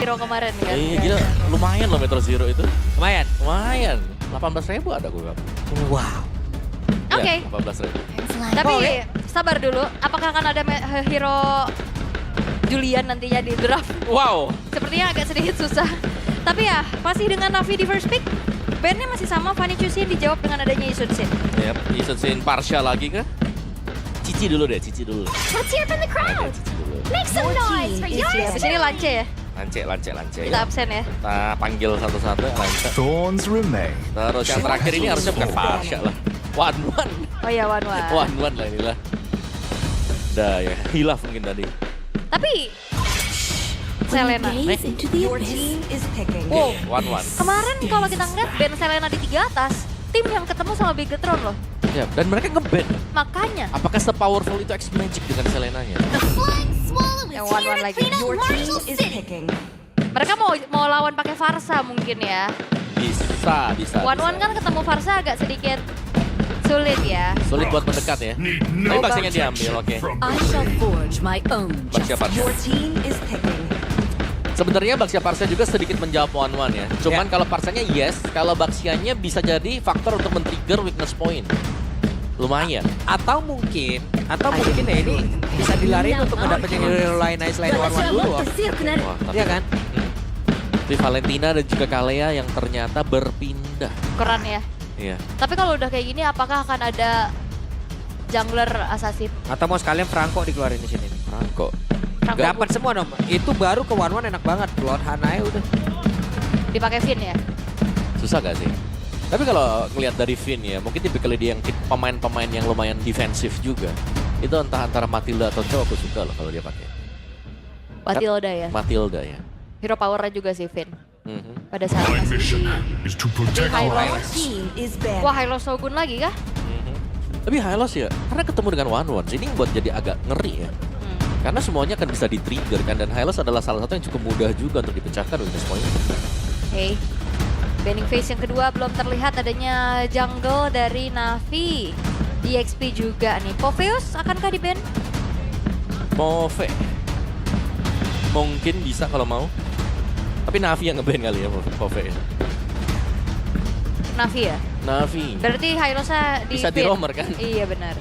Zero kemarin kan. Iya gila, lumayan loh Metro Zero itu. Lumayan. Lumayan, 18.000 ada gue bilang. Wow. Oke. Ya, 18.000. Tapi Boleh. sabar dulu, apakah akan ada hero Julian nantinya di draft? Wow. Sepertinya agak sedikit susah. Tapi ya, masih dengan Navi di first pick, bandnya masih sama, Fanny Chusin dijawab dengan adanya Isun Sin. Yap, Isun Parsha lagi kah? Cici dulu deh, Cici dulu. Let's hear from the crowd. Cici dulu. Make some noise for yours. Di sini Lance ya, Lance. kita absen ya. Kita panggil satu-satu, Lance. Thorns remain. Terus yang terakhir ini harusnya bukan Parsha lah. One. Oh ya, Wan. One lah inilah. Udah ya, hilaf mungkin tadi. Tapi Selena. Gaze into the abyss. Wow, One. kemarin kalau kita ngeliat band Selena di 3 atas, tim yang ketemu sama Bigetron loh. Ya, dan mereka nge-ban. Makanya. Apakah se-powerful itu X-Magic dengan Selenanya? The flying swallow Yang is one-one here to lagi. clean up Marshall City. Mereka mau lawan pakai Farsa mungkin ya. Bisa. One kan ketemu Farsa agak sedikit sulit ya. Sulit buat mendekat ya. Tapi Baxianya diambil, oke. I shall forge my own Baxia justice. Parsha. team is picking. Sebenarnya Baxia Parsha juga sedikit menjawab one ya. Cuman kalau Parsanya yes, kalau Baxianya bisa jadi faktor untuk men-trigger weakness point. Lumayan. Atau mungkin ya ini bisa dilarin untuk mendapatkan hero lain selain One dulu. Wah. Wah, tapi Iya kan? Tapi Valentina dan juga Kalea yang ternyata berpindah. Keren ya. Iya. Tapi kalau udah kayak gini apakah akan ada jungler assassin? Atau mau sekalian Franco dikeluarin di sini. Franco. Franco Dapat semua dong. Itu baru ke One enak banget. Lord Hanae udah. dipakai Finn ya? Susah gak sih? Tapi kalau ngelihat dari Finn ya, mungkin tipikal dia yang pemain-pemain yang lumayan defensif juga. Itu entah antara Matilda atau Cho, aku suka loh kalau dia pakai. Matilda ya. Matilda ya. Hero powernya juga sih Finn. Mhm. Pada saat My masih mission di is to protect High our Lord. allies. Wah, Hylos Shogun lagi kah? Mhm. Tapi Hylos ya, karena ketemu dengan One ini buat jadi agak ngeri ya. Karena semuanya akan bisa di-trigger kan, dan Hylos adalah salah satu yang cukup mudah juga untuk dipecahkan weakness point. Oke. Banning phase yang kedua belum terlihat adanya jungle dari Navi. DXP juga nih. Popheus akankah di ban? Move. Mungkin bisa kalau mau. Tapi Navi yang nge-ban kali ya, Move. Navi ya? Navi. Berarti Hylosnya di Bisa ban. di-roamer kan? Iya benar.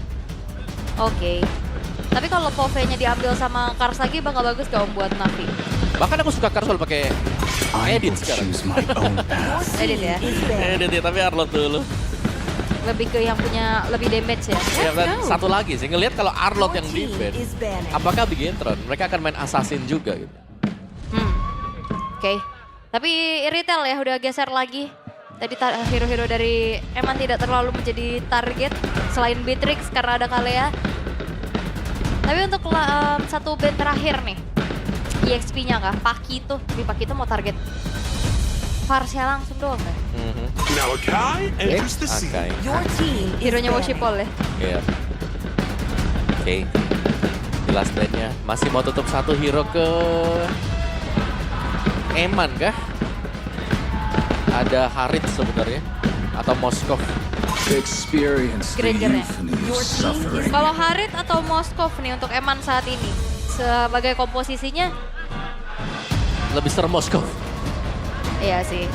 Oke. Tapi kalau Pove-nya diambil sama Kars lagi bakal bagus gak om buat Navi? Bahkan aku suka Karsol pakai I edit will sekarang. choose my own path. Edit ya? Edit ya, tapi Arlot dulu. Lebih ke yang punya lebih damage ya? Ya, dan satu lagi sih, ngelihat kalau Arlot yang di-ban, apakah Bigetron? Mereka akan main assassin juga gitu. Oke. Tapi Iritel ya udah geser lagi. Tadi hero-hero dari Eman tidak terlalu menjadi target selain Beatrix karena ada Kalea. Tapi untuk satu band terakhir nih, EXP-nya kah? Pakito. Tapi Pakito mau target Farsia langsung doang kan? Now Akai enters the scene. Akai. Hero-nya Woshipol ya? Iya. Oke. Di last bandnya masih mau tutup satu hero ke Eman kah? Ada Harit sebenarnya atau Moskov. Experience the Granger-nya. euphony of suffering. Kalau Harit atau Moskov nih untuk Eman saat ini, sebagai komposisinya, Lebih serem Moskov. iya sih.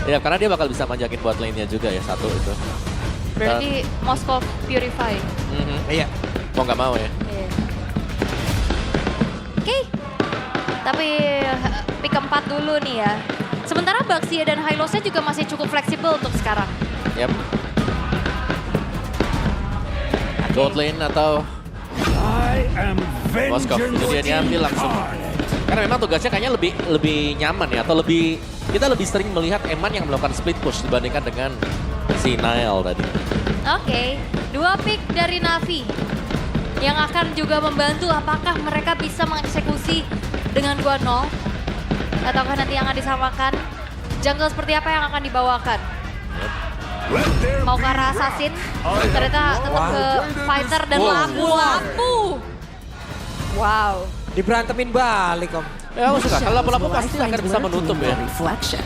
Ya karena dia bakal bisa manjakin buat lane-nya juga ya, satu itu. Berarti Moskov Purify. Iya. Mau nggak mau ya. Iya. Oke. Tapi pick keempat dulu nih ya. Sementara Baxia dan Hylosnya juga masih cukup fleksibel untuk sekarang. Yap. Gold lane atau I am Moskov, itu dia diambil langsung. Karena memang tugasnya kayaknya lebih nyaman ya, atau kita lebih sering melihat Eman yang melakukan split push dibandingkan dengan si Nile tadi. Oke, 2 pick dari Navi yang akan juga membantu apakah mereka bisa mengeksekusi dengan 2-0 ataukah nanti yang akan disamakan. Jungle seperti apa yang akan dibawakan? Let there Mau be ke arah wrath. assassin, ternyata tetap ke fighter dan lampu-lampu. Wow. Diberantemin balik om. Ya aku suka, kalau lampu-lampu pasti akan bisa menutup ya. Reflection.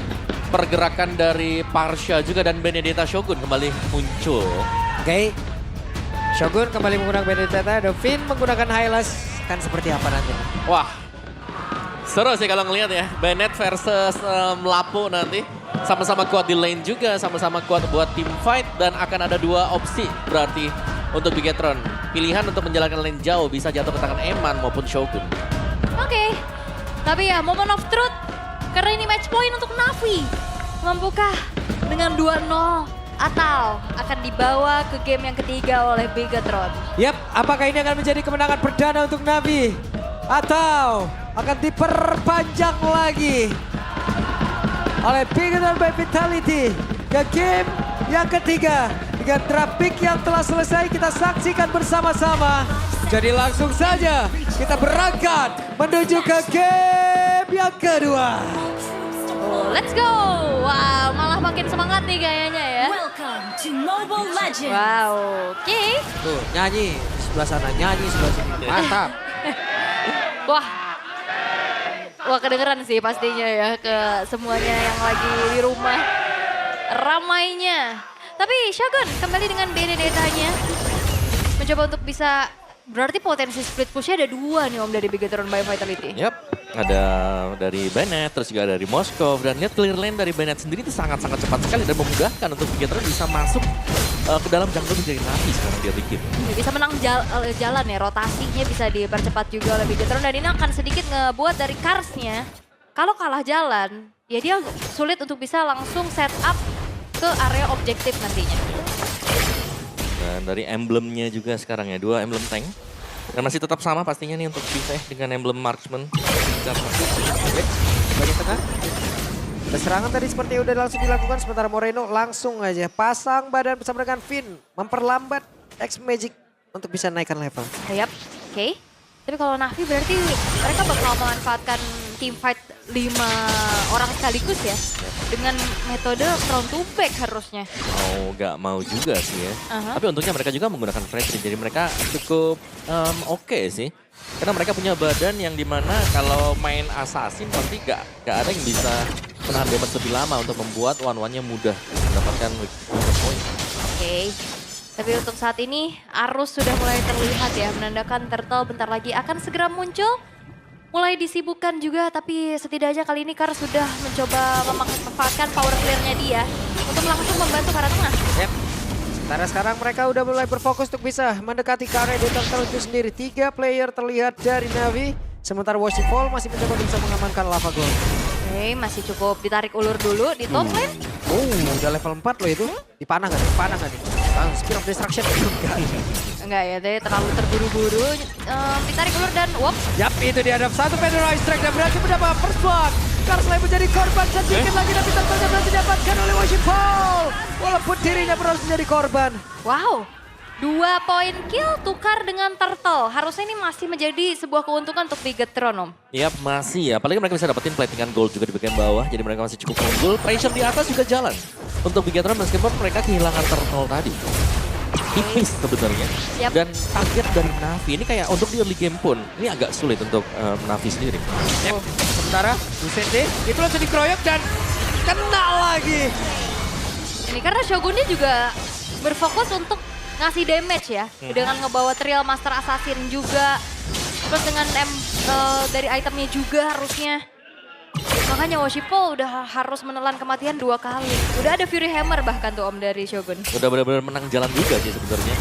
Pergerakan dari Parsha juga dan Benedetta Shogun kembali muncul. Oke. Shogun kembali menggunakan Benedetta, Finn menggunakan Hylas. Kan seperti apa nanti? Wah, Seru sih kalau ngelihat ya. Bennett versus Lapo nanti. Sama-sama kuat di lane juga, sama-sama kuat buat team fight. Dan akan ada dua opsi berarti untuk Bigetron. Pilihan untuk menjalankan lane jauh bisa jatuh ke tangan Eman maupun Shogun. Oke, tapi ya moment of truth. Karena ini match point untuk Navi. Mampukah dengan 2-0 atau akan dibawa ke game yang ketiga oleh Bigetron? Yap, apakah ini akan menjadi kemenangan perdana untuk Navi? Atau akan diperpanjang lagi oleh Bigetron by Vitality ke game yang ketiga. Dengan draft pick yang telah selesai kita saksikan bersama-sama. Jadi langsung saja kita berangkat menuju ke game yang kedua. Oh, let's go! Wow, malah makin semangat nih kayaknya ya. Welcome to Mobile Legends. Wow, oke. Tuh, nyanyi di sebelah sana, nyanyi sebelah sini. Mantap. Wah. Wah, kedengeran sih pastinya ya ke semuanya yang lagi di rumah. Ramainya. Tapi Shogun kembali dengan Benedetta-nya. Mencoba untuk bisa, berarti potensi split push-nya ada 2 nih Om dari Bigetron by Vitality. Yap, ada dari Bennett, terus juga dari Moskov. Dan lihat clear lane dari Bennett sendiri itu sangat-sangat cepat sekali dan memudahkan untuk Bigetron bisa masuk ke dalam jungle menjadi Navi sekarang dia bikin. Bisa menang jalan ya, rotasinya bisa dipercepat juga oleh Bigetron. Dan ini akan sedikit ngebuat dari Kars-nya, kalau kalah jalan, ya dia sulit untuk bisa langsung set up ke area objektif nantinya. Dan dari emblemnya juga sekarang ya, 2 emblem tank. Dan masih tetap sama pastinya nih untuk Viveh dengan emblem marksman. Bagian tengah. Serangan tadi seperti udah langsung dilakukan, sementara Moreno langsung aja pasang badan bersama dengan Finn. Memperlambat X-Magic untuk bisa naikkan level. Yap, oke. Tapi kalau Navi berarti mereka bakal memanfaatkan team fight 5 orang sekaligus ya. Dengan metode front to back harusnya. Gak mau juga sih ya. Aha. Tapi untungnya mereka juga menggunakan Freddy. Jadi mereka cukup oke sih. Karena mereka punya badan yang dimana kalau main assassin pasti gak ada yang bisa menahan damage lebih lama untuk membuat one-one-nya mudah mendapatkan weak point. Oke. Tapi untuk saat ini arus sudah mulai terlihat ya. Menandakan Turtle bentar lagi akan segera muncul. Mulai disibukkan juga, tapi setidaknya kali ini Kar sudah mencoba memanfaatkan power clear-nya dia untuk langsung membantu ke arah tengah. Yep. Sementara sekarang mereka udah mulai berfokus untuk bisa mendekati ke area Turtle itu sendiri. 3 player terlihat dari Navi, sementara Worshipful masih mencoba bisa mengamankan Lava Gold. Oke, masih cukup ditarik ulur dulu di top lane. Udah level 4 loh itu. Dipanah nggak nih? Panah nggak nih? Spear of Destruction. Enggak ya, dia terlalu terburu-buru. Ditarik ulur dan wop. Yap, itu dihadap satu Federal Strike dan berhasil mendapat first blood. Karsley menjadi korban sedikit lagi, tapi Turtle berhasil didapatkan oleh Worshipful. Walaupun dirinya harus menjadi korban. Wow, 2 poin kill tukar dengan Turtle. Harusnya ini masih menjadi sebuah keuntungan untuk Bigetron, Om. Yap, masih ya. Apalagi mereka bisa dapetin platingan gold juga di bagian bawah. Jadi mereka masih cukup unggul. Pressure di atas juga jalan. Untuk Bigetron meskipun mereka kehilangan Turtle tadi. Tipis sebenarnya. Yap. Dan target dari Navi ini kayak untuk di early game pun ini agak sulit untuk Navi sendiri. Yep. Sementara Lucente itu langsung dikeroyok dan kena lagi. Ini karena Shogunnya juga berfokus untuk ngasih damage ya. Dengan ngebawa Trial Master Assassin juga. Terus dengan dari itemnya juga harusnya. Makanya Worshipful udah harus menelan kematian 2 kali. Udah ada Fury Hammer bahkan tuh Om dari Shogun. Udah benar-benar menang jalan juga sih sebenarnya.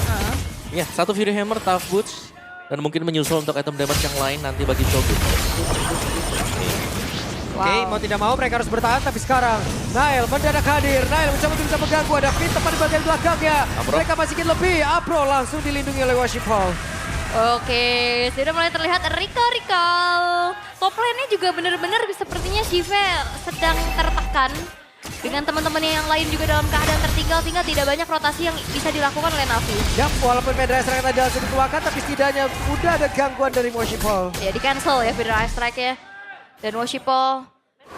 Ya, 1 Fury Hammer, Tough Boots. Dan mungkin menyusul untuk item damage yang lain nanti bagi Shogun. Oke, mau tidak mau mereka harus bertahan, tapi sekarang Nail mendadak hadir. Nail mencoba untuk bisa mengganggu, ada Finn tepat di bagian belakangnya. Apro. Mereka masih sedikit lebih, Apro langsung dilindungi oleh Worshipful. Oke, sudah mulai terlihat recall. Top lane-nya juga benar-benar sepertinya Shive sedang tertekan. Dengan teman-temannya yang lain juga dalam keadaan tertinggal sehingga tidak banyak rotasi yang bisa dilakukan oleh Navi. Yap, walaupun Federal Strike tadi langsung dikeluarkan, tapi setidaknya udah ada gangguan dari Worshipful. Ya di cancel ya Federal Strike ya. Dan Worshipful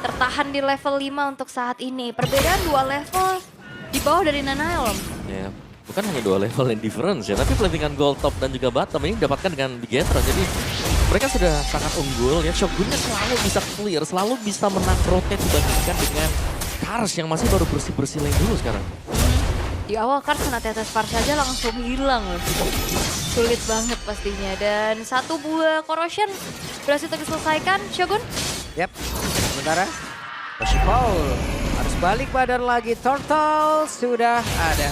tertahan di level 5 untuk saat ini. Perbedaan 2 level di bawah dari Nanael. Ya, bukan hanya 2 level yang difference ya, tapi platingan gold top dan juga bottom ini didapatkan dengan Bigetron. Jadi mereka sudah sangat unggul ya. Shogunnya selalu bisa clear, selalu bisa menang rotate dibandingkan dengan Kars yang masih baru bersih-bersih lane dulu sekarang. Di awal kan kena tetes Spark saja langsung hilang. Sulit banget pastinya. Dan 1 buah corrosion berhasil diselesaikan. Shogun Yap, sementara Yoshi Paul harus balik badan lagi. Turtle sudah ada.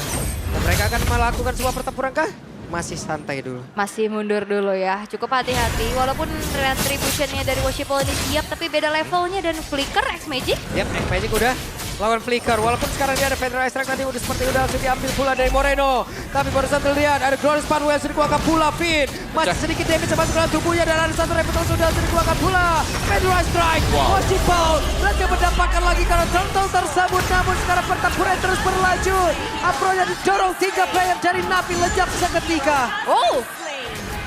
Dan mereka akan melakukan sebuah pertempuran kah? Masih santai dulu. Masih mundur dulu ya, cukup hati-hati. Walaupun retributionnya dari Worshipful ini siap, tapi beda levelnya dan Flicker X-Magic. Yap, X-Magic udah lawan Flicker. Walaupun sekarang dia ada Federal Strike nanti udah seperti udah langsung diambil pula dari Moreno. Tapi barusan terlihat ada Glorious Sparrow yang sudah dikeluarkan pula. Finn masih sedikit damage masuk ke dalam tubuhnya dan ada satu repetal sudah dikeluarkan pula. Federal Strike, Worshipful berhasil mendapatkan lagi karena Turtle tersebut. Namun sekarang pertempuran terus berlanjut. Apro-nya didorong 3 player dari Navi lejap seketika. Oh,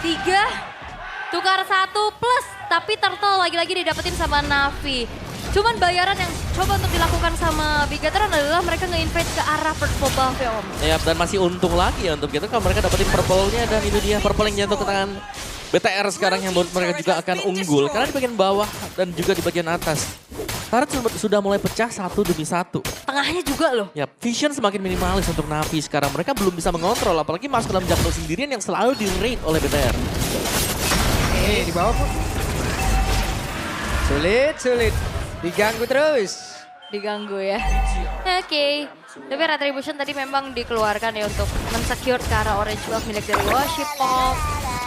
3 tukar 1 plus, tapi Turtle lagi-lagi didapetin sama Navi. Cuman bayaran yang coba untuk dilakukan sama Bigatron adalah mereka nge-invade ke arah purple buff ya Om. Ya, dan masih untung lagi ya untuk kita kalau mereka dapetin purple-nya dan itu dia purple yang jatuh ke tangan BTR sekarang yang menurut mereka juga akan unggul. Karena di bagian bawah dan juga di bagian atas. Turret sudah mulai pecah satu demi satu. Tengahnya juga loh. Ya, vision semakin minimalis untuk Navi sekarang. Mereka belum bisa mengontrol, apalagi masuk dalam jungle sendirian yang selalu di-raid oleh BTR. Di bawah pun. Sulit. Diganggu terus. Diganggu ya. Oke. Tapi Retribution tadi memang dikeluarkan ya untuk mensecure ke arah Orange Buff milik dari Worshipful.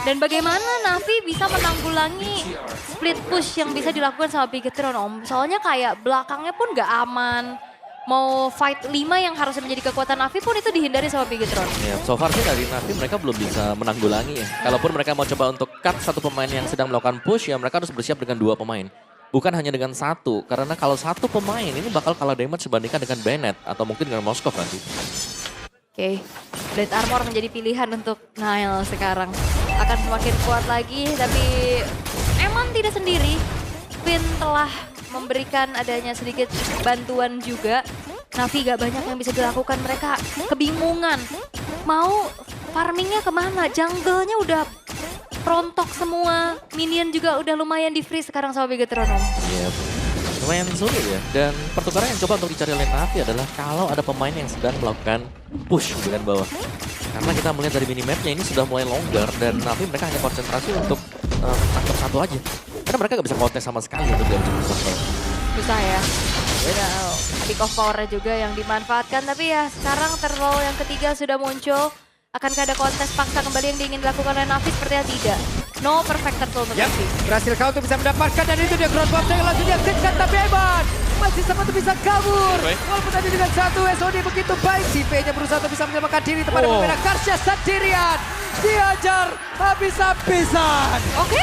Dan bagaimana Navi bisa menanggulangi split push yang bisa dilakukan sama Bigatron Om. Soalnya kayak belakangnya pun gak aman. Mau fight 5 yang harusnya menjadi kekuatan Navi pun itu dihindari sama Bigatron. Ya, so far sih dari Navi mereka belum bisa menanggulangi ya. Kalaupun mereka mau coba untuk cut satu pemain yang sedang melakukan push, ya mereka harus bersiap dengan 2 pemain. Bukan hanya dengan 1, karena kalau 1 pemain ini bakal kalah damage dibandingkan dengan Bennett atau mungkin dengan Moskov nanti. Oke, Blade Armor menjadi pilihan untuk Nile sekarang. Akan semakin kuat lagi, tapi Eman tidak sendiri. Finn telah memberikan adanya sedikit bantuan juga. Navi gak banyak yang bisa dilakukan, mereka kebingungan. Mau farmingnya kemana? Jungle-nya udah rontok semua, minion juga udah lumayan di-freeze sekarang sama Bigatron Om. Iya, lumayan sulit ya. Dan pertukaran yang coba untuk dicari oleh Navi adalah kalau ada pemain yang sedang melakukan push di bagian bawah. Karena kita melihat dari minimapnya ini sudah mulai longgar dan Navi mereka hanya konsentrasi untuk tangkap satu aja. Karena mereka gak bisa kontes sama sekali untuk diambil control. Susah ya. Peak of power juga yang dimanfaatkan, tapi ya sekarang Turtle yang ketiga sudah muncul. Akankah ada kontes paksa kembali yang diingin dilakukan oleh Navi? Sepertinya tidak. No perfect Turtle untuk Navi. Berhasil kau untuk bisa mendapatkan dan itu dia cross bomb yang langsung diaktifkan, tapi Eman masih sempat bisa kabur. Walaupun tadi dengan 1 SOD begitu baik, si P-nya berusaha untuk bisa menyelamatkan diri tepat berbeda. Karsya sendirian, diajar habis-habisan. Oke.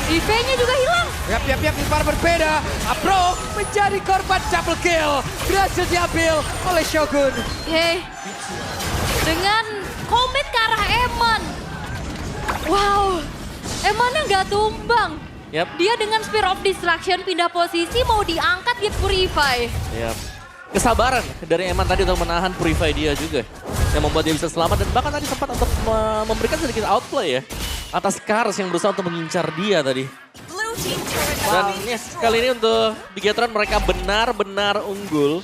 IV-nya juga hilang. Yap, Ispar berbeda. Apro menjadi korban double kill. Berhasil diambil oleh Shogun. Oke. Dengan komit ke arah Eman. Wow, Emannya nggak tumbang. Yap. Dia dengan Spear of Destruction pindah posisi mau diangkat dia Purify. Yap. Kesabaran dari Eman tadi untuk menahan Purify dia juga. Yang membuat dia bisa selamat dan bahkan tadi sempat untuk memberikan sedikit outplay ya. Atas Kars yang berusaha untuk mengincar dia tadi. Blue team turret. Dan ini kali ini untuk Bigatron mereka benar-benar unggul.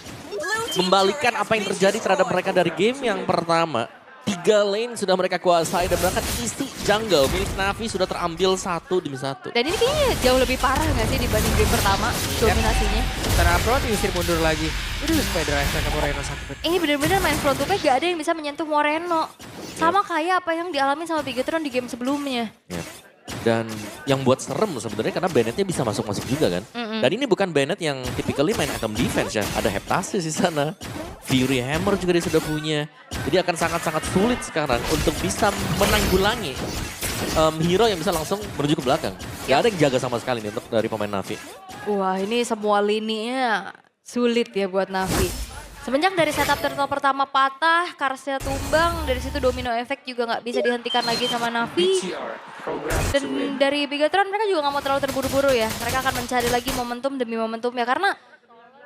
Membalikan apa yang terjadi terhadap mereka dari game yang pertama. 3 lane sudah mereka kuasai dan bahkan isi jungle milik Navi sudah terambil 1 demi 1. Dan ini kayaknya jauh lebih parah nggak sih dibanding game pertama dominasinya. Secara Apro diusir mundur lagi. Udah Spider Attack Moreno sakit. Ini benar-benar main front to back gak ada yang bisa menyentuh Moreno. Sama kayak apa yang dialami sama Bigatron di game sebelumnya. Yep. Dan yang buat serem sebenarnya karena Bennett-nya bisa masuk-masuk juga kan. Dan ini bukan Bennett yang typically main item defense ya. Ada Heptasis di sana. Fury Hammer juga dia sudah punya. Jadi akan sangat-sangat sulit sekarang untuk bisa menanggulangi hero yang bisa langsung menuju ke belakang. Gak ada yang jaga sama sekali nih untuk dari pemain Navi. Wah, ini semua lininya sulit ya buat Navi. Semenjak dari setup Turtle pertama patah, Karsnya tumbang, dari situ domino efek juga nggak bisa dihentikan lagi sama Navi. Dan dari Bigatron mereka juga nggak mau terlalu terburu-buru ya. Mereka akan mencari lagi momentum demi momentum ya. Karena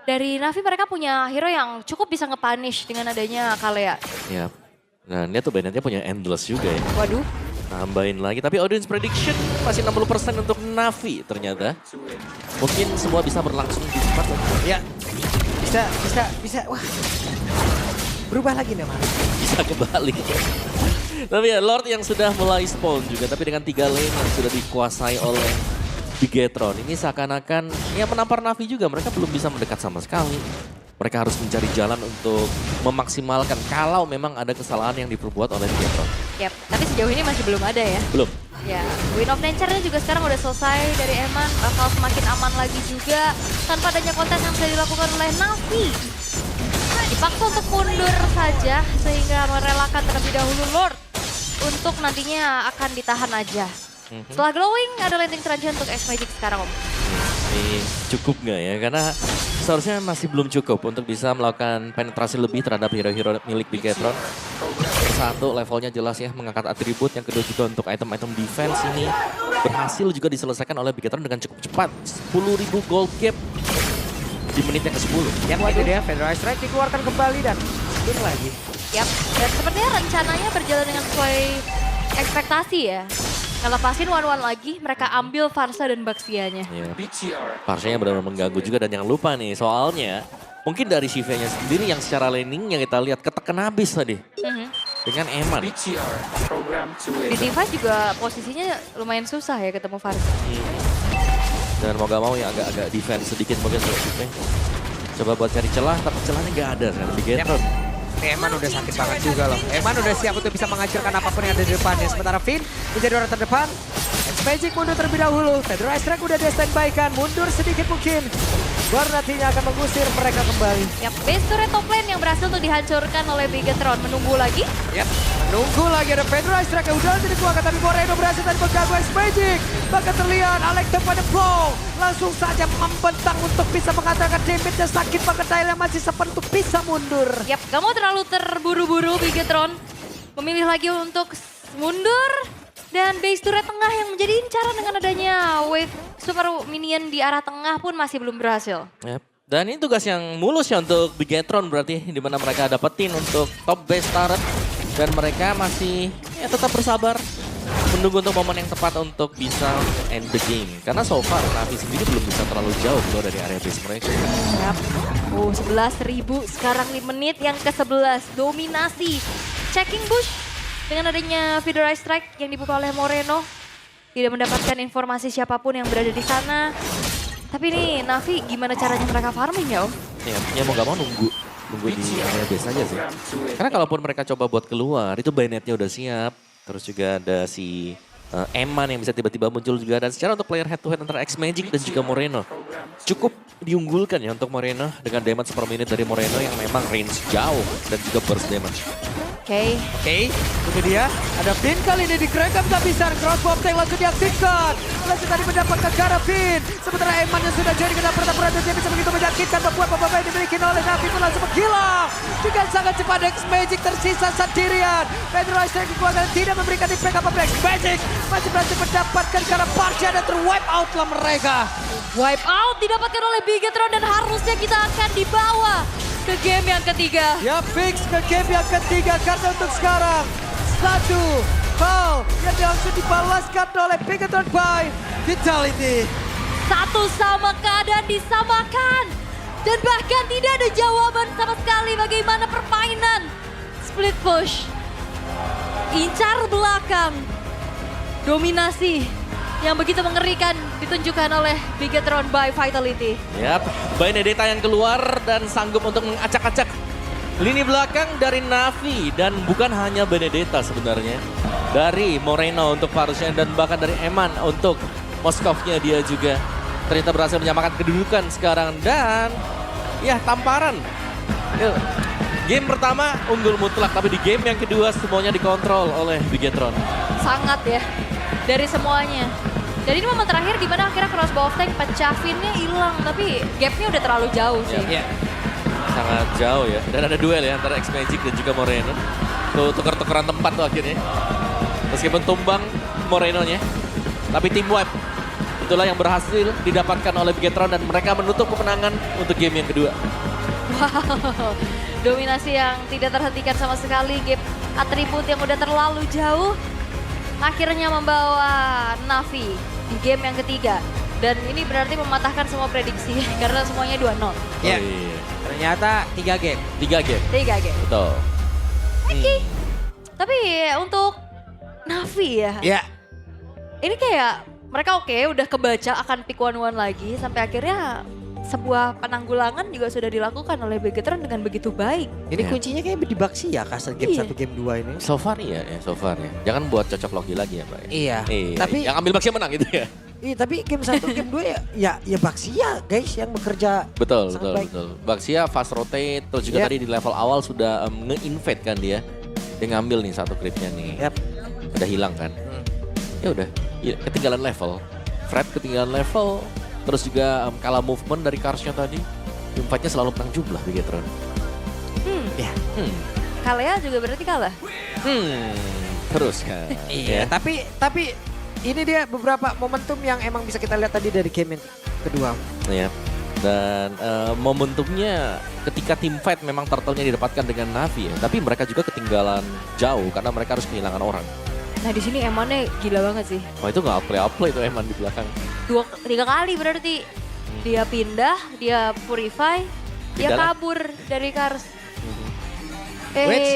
dari Navi mereka punya hero yang cukup bisa nge-punish dengan adanya Kalea. Ya. Nah, ini tuh Bennett-nya punya Endless juga ya. Waduh. Nambahin lagi, tapi audience prediction masih 60% untuk Navi ternyata. Mungkin semua bisa berlangsung di cepat. Ya, bisa. Wah, berubah lagi nih Mas. Bisa kembali. Tapi ya Lord yang sudah mulai spawn juga, tapi dengan 3 lane yang sudah dikuasai oleh Bigetron ini seakan-akan ya menampar Navi juga. Mereka belum bisa mendekat sama sekali. Mereka harus mencari jalan untuk memaksimalkan kalau memang ada kesalahan yang diperbuat oleh Bigetron. Yap, tapi sejauh ini masih belum ada ya. Belum. Ya, Win of Nature-nya juga sekarang udah selesai dari Eman. Bakal semakin aman lagi juga tanpa adanya konten yang bisa dilakukan oleh Navi. Dipaksa untuk mundur saja sehingga merelakan terlebih dahulu Lord untuk nantinya akan ditahan aja. Setelah glowing ada landing strategy untuk X-Magic sekarang Om. Ini cukup nggak ya? Karena seharusnya masih belum cukup untuk bisa melakukan penetrasi lebih terhadap hero-hero milik Bigetron. Satu, levelnya jelas ya, mengangkat atribut. Yang kedua juga untuk item-item defense ini berhasil juga diselesaikan oleh Bigetron dengan cukup cepat. 10.000 gold gap di menit yang ke-10. Yang itu dia, Federal Strike dikeluarkan kembali dan spin lagi. Yap, dan sepertinya rencananya berjalan dengan sesuai ekspektasi ya. Ngelepasin one-one lagi, mereka ambil Farsa dan Baxianya. Ya. Parsanya benar-benar mengganggu juga dan jangan lupa nih soalnya mungkin dari Shiva-nya sendiri yang secara laning yang kita lihat ketekan habis tadi dengan Eman. Di device juga posisinya lumayan susah ya ketemu Farsa. Dan mau gak mau ya agak-agak defense sedikit mungkin untuk Shiva. Coba buat cari celah tapi celahnya gak ada sekarang Bigetron. Eman udah sakit banget juga loh. Eman udah siap untuk bisa menghancurkan apapun yang ada di depannya. Sementara Finn menjadi orang terdepan. X-Magic mundur terlebih dahulu. Federal Strike udah di-standby-kan. Mundur sedikit mungkin. Baru nantinya akan mengusir mereka kembali. Yap, base turret top lane yang berhasil untuk dihancurkan oleh Bigetron. Menunggu lagi. Yap, menunggu lagi ada Federal Strike yang udah dikeluarkan. Tapi Moreno berhasil tadi mengganggu X-Magic. Bahkan terlihat Alex pada flow. Langsung saja membentang untuk bisa mengatakan damage-nya sakit banget. Dial yang masih sempat untuk bisa mundur. Yap, gak mau terlalu terburu-buru Bigetron. Memilih lagi untuk mundur. Dan base turret tengah yang menjadi incaran dengan adanya wave super minion di arah tengah pun masih belum berhasil. Yep. Dan ini tugas yang mulus ya untuk Bigetron berarti di mana mereka dapetin untuk top base turret. Dan mereka masih ya tetap bersabar. Menunggu untuk momen yang tepat untuk bisa end the game. Karena so far Navi sendiri belum bisa terlalu jauh keluar dari area base mereka. Yap. 11.000 sekarang di menit yang ke-11. Dominasi. Checking bush. Dengan adanya Federal Strike yang dibuka oleh Moreno. Tidak mendapatkan informasi siapapun yang berada di sana. Tapi ini Navi gimana caranya mereka farming ya Om? Ya mau gak mau nunggu di area base aja sih. Karena kalaupun mereka coba buat keluar itu bayonetnya udah siap. Terus juga ada si Eman yang bisa tiba-tiba muncul juga. Dan secara untuk player head to head antara X-Magic dan juga Moreno. Cukup diunggulkan ya untuk Moreno dengan damage per menit dari Moreno yang memang range jauh dan juga burst damage. Oke. Itu dia. Ada Finn kali ini digerakkan kehabisan. Crossbow tank langsung diaktifkan. Langsung tadi mendapatkan ke arah Finn. Sementara Eman yang sudah jadi kena pertempuran dan dia bisa begitu menyakitkan. Membuat pemain yang dimiliki oleh Navi pun langsung menghilang. Dengan sangat cepat X-Magic tersisa sendirian. Federal Strike dikeluarkan tidak memberikan impact apa-apa. X-Magic masih berhasil mendapatkan karena Parcha dan ter-wipe out lah mereka. Wipe out didapatkan oleh Bigetron dan harusnya kita akan dibawa ke game yang ketiga. Ya fix ke game yang ketiga karena untuk sekarang satu hal yang langsung dibalaskan oleh Bigetron by Vitality. Satu sama keadaan disamakan. Dan bahkan tidak ada jawaban sama sekali bagaimana permainan. Split push. Incar belakang. Dominasi yang begitu mengerikan ditunjukkan oleh Bigetron by Vitality. Yap, Benedetta yang keluar dan sanggup untuk mengacak-acak lini belakang dari Navi. Dan bukan hanya Benedetta sebenarnya. Dari Moreno untuk Farusnya dan bahkan dari Eman untuk Moskovnya dia juga. Ternyata berhasil menyamakan kedudukan sekarang dan ya tamparan. Game pertama unggul mutlak tapi di game yang kedua semuanya dikontrol oleh Bigetron. Sangat ya, dari semuanya. Jadi ini momen terakhir di mana akhirnya crossbow tank pecah, Finn-nya hilang. Tapi gapnya udah terlalu jauh sih. Ya. Sangat jauh ya. Dan ada duel ya antara X-Magic dan juga Moreno. Tuh tuker-tukeran tempat tuh akhirnya. Meskipun tumbang Morenonya. Tapi team wipe. Itulah yang berhasil didapatkan oleh Bigetron dan mereka menutup kemenangan untuk game yang kedua. Wow, dominasi yang tidak terhentikan sama sekali. Gap atribut yang udah terlalu jauh. Akhirnya membawa Navi di game yang ketiga. Dan ini berarti mematahkan semua prediksi karena semuanya 2-0. Ya, Oh, iya. ternyata 3 game. 3 game. 3 game. Betul. Oke. Tapi untuk Navi ya, Ya, ini kayak mereka oke udah kebaca akan pick 1-1 lagi sampai akhirnya sebuah penanggulangan juga sudah dilakukan oleh Bigetron dengan begitu baik. Ini Ya. kuncinya kayak di Baxi ya Castle game Iya. 1 game 2 ini. So far ya, so far ya. Jangan buat cocok logi lagi ya Mbak. Iya. Tapi yang ambil Baxia menang gitu ya. Iya, tapi game 1 game 2 ya Baxi ya guys yang bekerja Betul, sangat betul, baik. betul. Baxia fast rotate, terus juga Yep. tadi di level awal sudah nge-invade kan dia. Dia ngambil nih satu creepnya nih. Yap. Udah hilang kan. Ya udah, ya, ketinggalan level. Fred ketinggalan level, terus juga kalah movement dari Karsnya tadi. Teamfight-nya selalu menang jumlah Bigetron. Ya. Kalea juga berarti kalah. Terus kan. Iya, tapi ini dia beberapa momentum yang emang bisa kita lihat tadi dari game yang kedua. Ya. Dan momentumnya ketika tim fight memang turtle-nya didapatkan dengan Navi ya. Tapi mereka juga ketinggalan jauh karena mereka harus kehilangan orang. Nah di sini Emannya gila banget sih. Wah itu nggak play itu Eman di belakang. 3 kali berarti. Dia pindah, dia purify, dia Pindah kabur dari Kars. Which,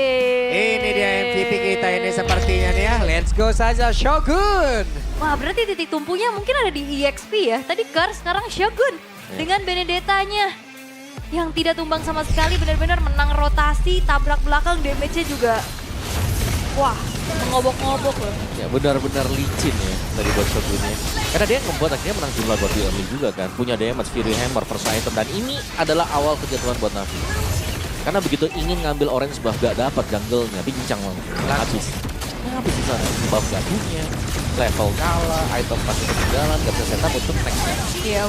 ini dia MVP kita ini sepertinya nih ya. Let's go saja Shogun. Wah berarti titik tumpunya mungkin ada di EXP ya. Tadi Kars, sekarang Shogun. Dengan Benedetta-nya yang tidak tumbang sama sekali, benar-benar menang rotasi, tabrak belakang, damage-nya juga. Wah, mengobok-ngobok loh. Ya benar-benar licin ya dari buat Shogunnya. Karena dia membuat akhirnya menang jumlah buat di early juga kan. Punya damage, Fury Hammer, first item. Dan ini adalah awal kejatuhan buat Navi. Karena begitu ingin ngambil orange buff gak dapat jungle-nya, bincang langsung. Habis. Habis di sana. Buff gak punya, level kalah, item pasti ketinggalan, gak bisa setup untuk next-nya. Iya.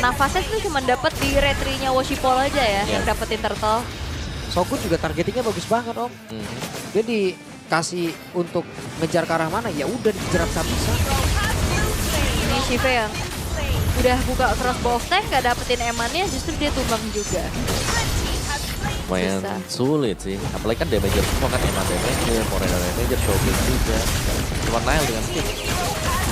Nafasnya tuh cuma dapat di retry-nya Washipol aja ya, Iya. yang dapetin turtle. Shogun juga targetingnya bagus banget om. Dia dikasih untuk ngejar ke arah mana ya udah dikejar bisa. Ini Shive yang udah buka crossbow of tank, gak dapetin emannya, justru dia tumbang juga. Lumayan Susah. sulit sih. Apalagi kan damager semua kan Eman damager, Morena damager, Shogun juga. Cuma Nile dengan skill.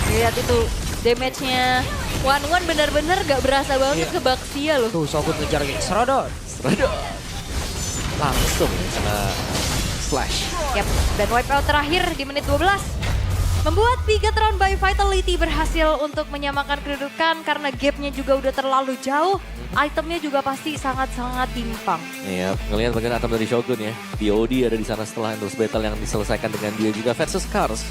Lihat itu damage-nya. One benar-benar gak berasa banget Iya. ke Baxia loh. Tuh Shogun ngejar Serodot. Aduh. Langsung kena slash. Yap, dan wipeout terakhir di menit 12. Membuat Bigetron by Vitality berhasil untuk menyamakan kedudukan karena gapnya juga udah terlalu jauh. Itemnya juga pasti sangat-sangat timpang. Iya, ngelihat bagian item dari Shogun ya. BOD ada di sana setelah endless battle yang diselesaikan dengan dia juga versus Kars.